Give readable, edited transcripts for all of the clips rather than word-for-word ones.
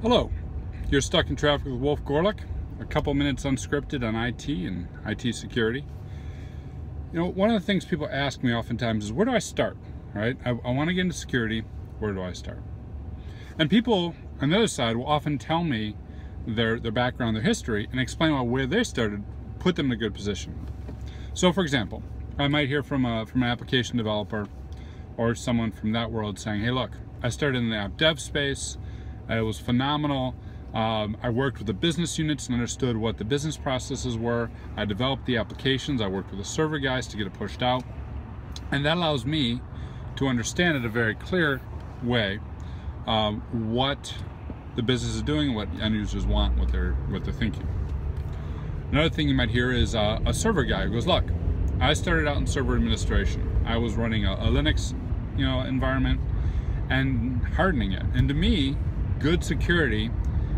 Hello, you're stuck in traffic with Wolf Gorlick. A couple minutes unscripted on IT and IT security. You know, one of the things people ask me oftentimes is, where do I start, right? I want to get into security, where do I start? And people on the other side will often tell me their background, their history, and explain where they started, put them in a good position. So for example, I might hear from an application developer or someone from that world saying, hey look, I started in the app dev space, it was phenomenal. I worked with the business units and understood what the business processes were. I developed the applications. I worked with the server guys to get it pushed out. And that allows me to understand in a very clear way what the business is doing, what end users want, what they're thinking. Another thing you might hear is a server guy who goes, look, I started out in server administration. I was running a Linux environment and hardening it. And to me, good security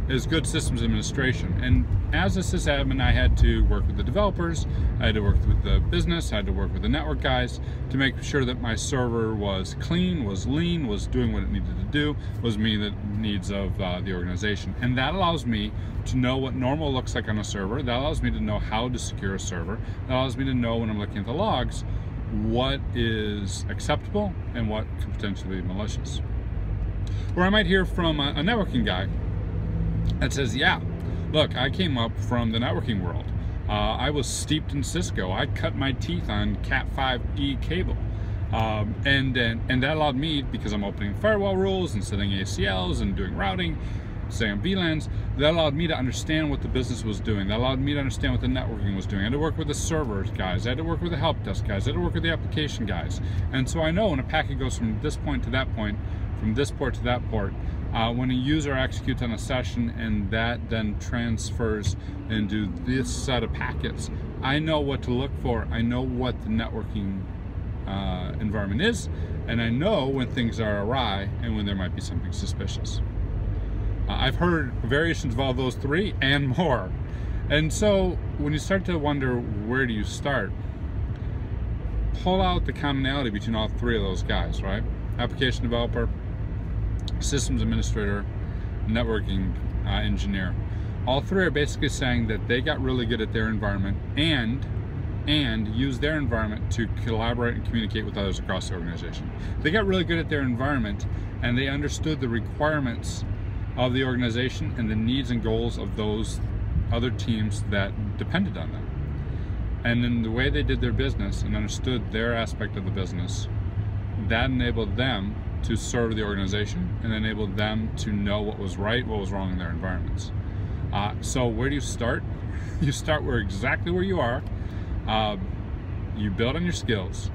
is good systems administration. And as a sysadmin, I had to work with the developers, I had to work with the business, I had to work with the network guys to make sure that my server was clean, was lean, was doing what it needed to do, was meeting the needs of the organization. And that allows me to know what normal looks like on a server. That allows me to know how to secure a server. That allows me to know when I'm looking at the logs what is acceptable and what could potentially be malicious. Or I might hear from a networking guy that says, yeah, look, I came up from the networking world. I was steeped in Cisco. I cut my teeth on Cat5e cable. And that allowed me, because I'm opening firewall rules and setting ACLs and doing routing, setting up VLANs, that allowed me to understand what the business was doing. That allowed me to understand what the networking was doing. I had to work with the servers guys. I had to work with the help desk guys. I had to work with the application guys. And so I know when a packet goes from this point to that point, from this port to that port, when a user executes on a session and that then transfers into this set of packets, I know what to look for. I know what the networking environment is, and I know when things are awry and when there might be something suspicious. I've heard variations of all those three and more. And so when you start to wonder, where do you start? Pull out the commonality between all three of those guys, right? Application developer, systems administrator, networking engineer. All three are basically saying that they got really good at their environment and use their environment to collaborate and communicate with others across the organization. They got really good at their environment and they understood the requirements of the organization and the needs and goals of those other teams that depended on them. And in the way they did their business and understood their aspect of the business, that enabled them to serve the organization and enabled them to know what was right, what was wrong in their environments. So where do you start? You start exactly where you are. You build on your skills.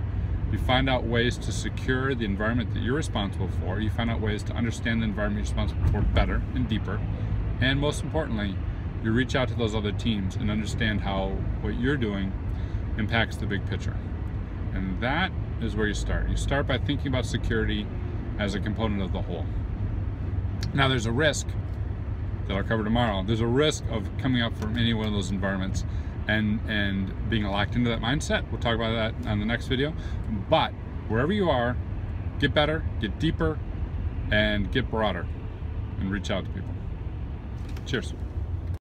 You find out ways to secure the environment that you're responsible for. You find out ways to understand the environment you're responsible for better and deeper. And most importantly, you reach out to those other teams and understand how what you're doing impacts the big picture. And that is where you start. You start by thinking about security as a component of the whole. Now there's a risk that I'll cover tomorrow. There's a risk of coming up from any one of those environments and being locked into that mindset. We'll talk about that on the next video. But wherever you are, get better, get deeper, and get broader, and reach out to people. Cheers.